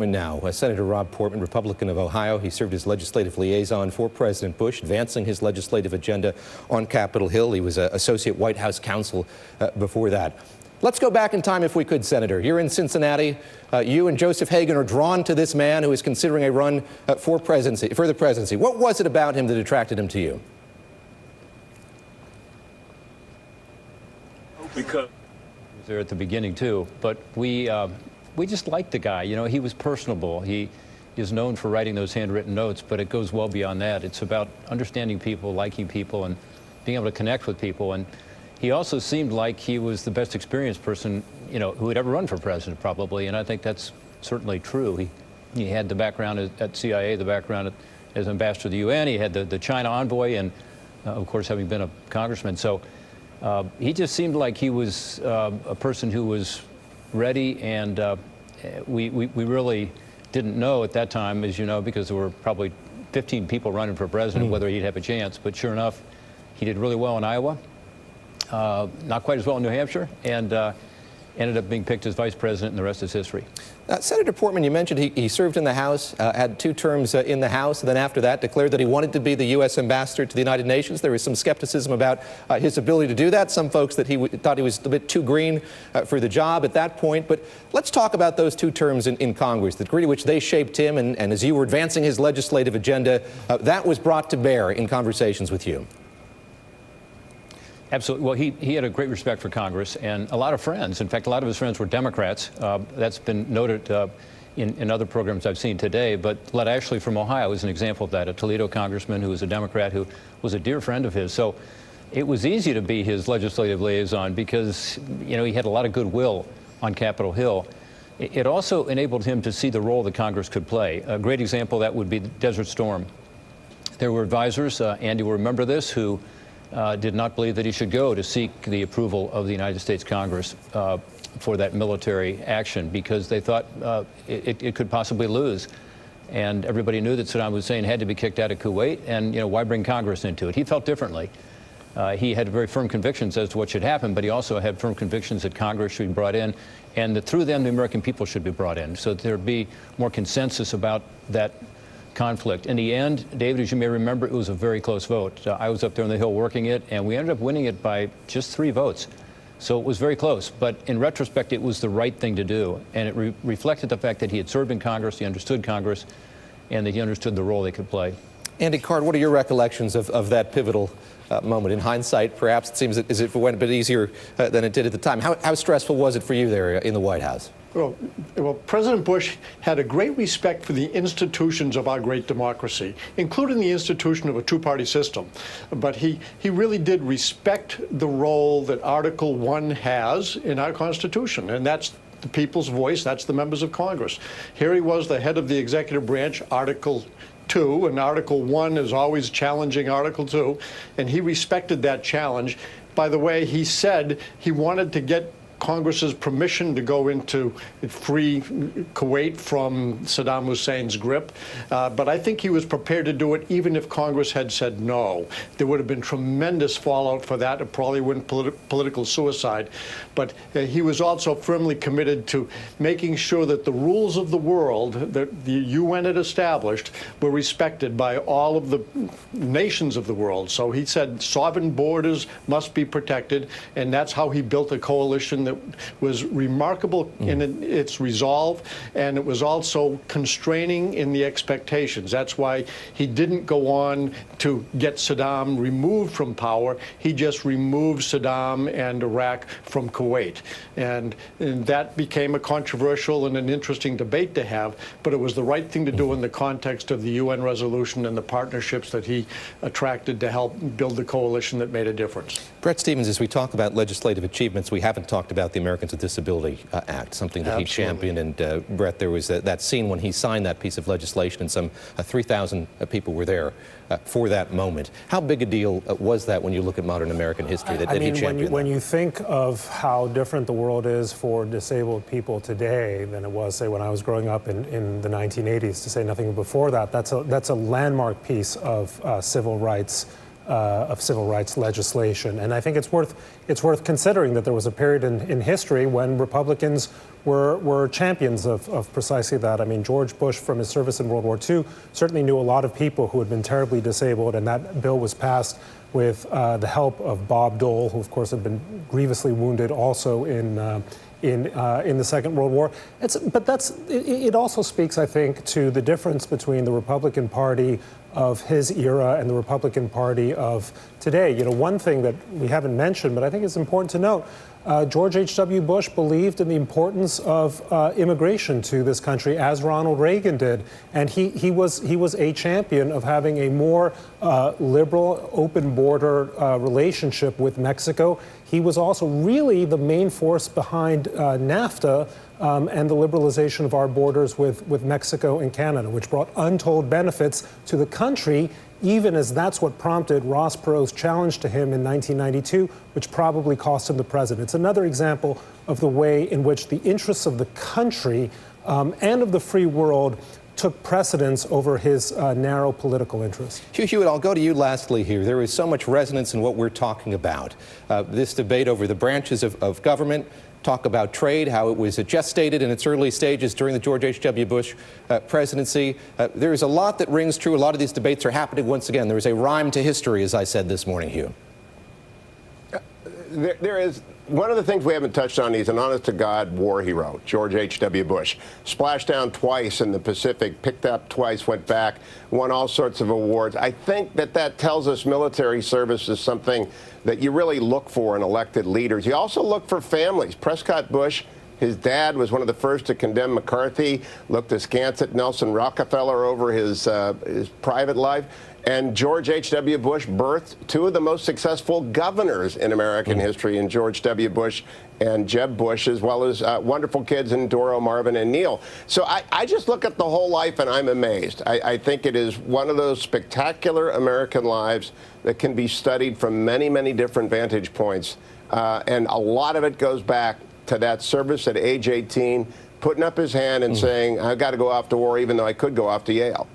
Portman now. Senator Rob Portman, Republican of Ohio. He served as legislative liaison for President Bush, advancing his legislative agenda on Capitol Hill. He was associate White House counsel before that. Let's go back in time if we could, Senator. You're in Cincinnati. You and Joseph Hagan are drawn to this man who is considering a run for the presidency. What was it about him that attracted him to you? Because he was there at the beginning too, but we just liked the guy. You know, he was personable. He is known for writing those handwritten notes, but it goes well beyond that. It's about understanding people, liking people, and being able to connect with people. And he also seemed like he was the best experienced person, you know, who had ever run for president, probably. And I think that's certainly true. He had the background at CIA, the background as ambassador to the UN. He had the China envoy, and of course, having been a congressman. So he just seemed like he was a person who was ready, and we really didn't know at that time, as you know, because there were probably 15 people running for president, whether he'd have a chance. But sure enough, he did really well in Iowa, not quite as well in New Hampshire, and ended up being picked as vice president, and the rest is history. Senator Portman, you mentioned he served in the House, had 2 terms in the House, and then after that declared that he wanted to be the U.S. ambassador to the United Nations. There was some skepticism about his ability to do that. Some folks that he thought he was a bit too green for the job at that point. But let's talk about those 2 terms in Congress, the degree to which they shaped him, and as you were advancing his legislative agenda, that was brought to bear in conversations with you. Absolutely. Well, he had a great respect for Congress and a lot of friends. In fact, a lot of his friends were Democrats. That's been noted in other programs I've seen today. But Led Ashley from Ohio is an example of that, a Toledo congressman who was a Democrat who was a dear friend of his. So it was easy to be his legislative liaison because, you know, he had a lot of goodwill on Capitol Hill. It also enabled him to see the role that Congress could play. A great example of that would be the Desert Storm. There were advisors, Andy will remember this, who did not believe that he should go to seek the approval of the United States Congress for that military action because they thought it could possibly lose. And everybody knew that Saddam Hussein had to be kicked out of Kuwait, and, you know, why bring Congress into it? He felt differently. He had very firm convictions as to what should happen, but he also had firm convictions that Congress should be brought in, and that through them the American people should be brought in, so that there'd be more consensus about that conflict. In the end, David, as you may remember, it was a very close vote. I was up there on the Hill working it, and we ended up winning it by just 3 votes. So it was very close. But in retrospect, it was the right thing to do. And it reflected the fact that he had served in Congress, he understood Congress, and that he understood the role they could play. Andy Card, what are your recollections of that pivotal moment? In hindsight, perhaps it seems as if it went a bit easier than it did at the time. How stressful was it for you there in the White House? Well, President Bush had a great respect for the institutions of our great democracy, including the institution of a 2-party system. But he really did respect the role that Article 1 has in our Constitution, and that's the people's voice, that's the members of Congress. Here he was, the head of the executive branch, Article 2, and Article 1 is always challenging Article 2, and he respected that challenge. By the way, he said he wanted to get Congress's permission to go into free Kuwait from Saddam Hussein's grip. But I think he was prepared to do it even if Congress had said no. There would have been tremendous fallout for that. It probably wouldn't political suicide. But he was also firmly committed to making sure that the rules of the world that the UN had established were respected by all of the nations of the world. So he said sovereign borders must be protected, and that's how he built a coalition that was remarkable in its resolve, and it was also constraining in the expectations. That's why he didn't go on to get Saddam removed from power. He just removed Saddam and Iraq from Kuwait. And that became a controversial and an interesting debate to have, but it was the right thing to do in the context of the UN resolution and the partnerships that he attracted to help build the coalition that made a difference. Brett Stevens, as we talk about legislative achievements, we haven't talked about the Americans with Disability Act, something that he championed. And Brett, there was that scene when he signed that piece of legislation, and some 3,000 people were there for that moment. How big a deal was that when you look at modern American history that he championed? When you think of how different the world is for disabled people today than it was, say, when I was growing up in the 1980s, to say nothing before that, that's a landmark piece of civil rights civil rights legislation. And I think it's worth considering that there was a period in history when Republicans were champions of precisely that. I mean, George Bush, from his service in World War II, certainly knew a lot of people who had been terribly disabled, and that bill was passed with the help of Bob Dole, who of course had been grievously wounded also in the Second World War. It also speaks, I think, to the difference between the Republican Party of his era and the Republican Party of today. You know, one thing that we haven't mentioned, but I think it's important to note, George H.W. Bush believed in the importance of immigration to this country, as Ronald Reagan did, and he was a champion of having a more liberal, open border relationship with Mexico. He was also really the main force behind NAFTA and the liberalization of our borders with Mexico and Canada, which brought untold benefits to the country, even as that's what prompted Ross Perot's challenge to him in 1992, which probably cost him the presidency. It's another example of the way in which the interests of the country and of the free world took precedence over his narrow political interests. Hugh Hewitt, I'll go to you lastly here. There is so much resonance in what we're talking about. This debate over the branches of government, talk about trade, how it was gestated in its early stages during the George H.W. Bush presidency. There is a lot that rings true. A lot of these debates are happening once again. There is a rhyme to history, as I said this morning, Hugh. There is one of the things we haven't touched on. He's an honest-to-God war hero, George H.W. Bush. Splashed down twice in the Pacific, picked up twice, went back, won all sorts of awards. I think that tells us military service is something that you really look for in elected leaders. You also look for families. Prescott Bush, his dad, was one of the first to condemn McCarthy, looked askance at Nelson Rockefeller over his private life. And George H.W. Bush birthed two of the most successful governors in American history, in George W. Bush and Jeb Bush, as well as wonderful kids in Doro, Marvin, and Neil. So I just look at the whole life and I'm amazed. I think it is one of those spectacular American lives that can be studied from many, many different vantage points. And a lot of it goes back to that service at age 18, putting up his hand and saying, I've got to go off to war, even though I could go off to Yale.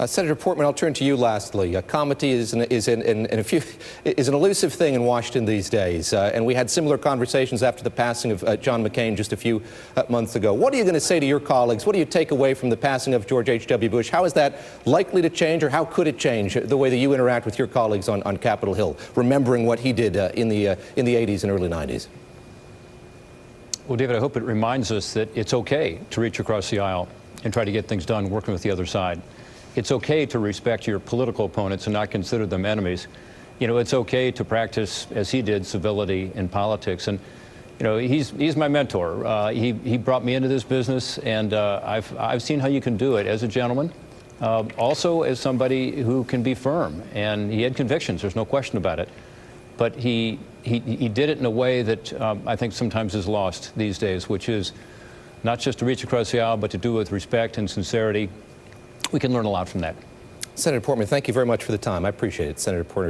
Senator Portman, I'll turn to you lastly. Comity is an elusive thing in Washington these days, and we had similar conversations after the passing of John McCain just a few months ago. What are you going to say to your colleagues? What do you take away from the passing of George H.W. Bush? How is that likely to change, or how could it change the way that you interact with your colleagues on Capitol Hill, remembering what he did in the 80s and early 90s? Well, David, I hope it reminds us that it's okay to reach across the aisle and try to get things done working with the other side. It's okay to respect your political opponents and not consider them enemies. You know, it's okay to practice, as he did, civility in politics. And, you know, he's my mentor. He brought me into this business, and I've seen how you can do it as a gentleman, also as somebody who can be firm. And he had convictions, there's no question about it. But he did it in a way that I think sometimes is lost these days, which is not just to reach across the aisle, but to do it with respect and sincerity. We can learn a lot from that. Senator Portman, thank you very much for the time. I appreciate it. Senator Porter.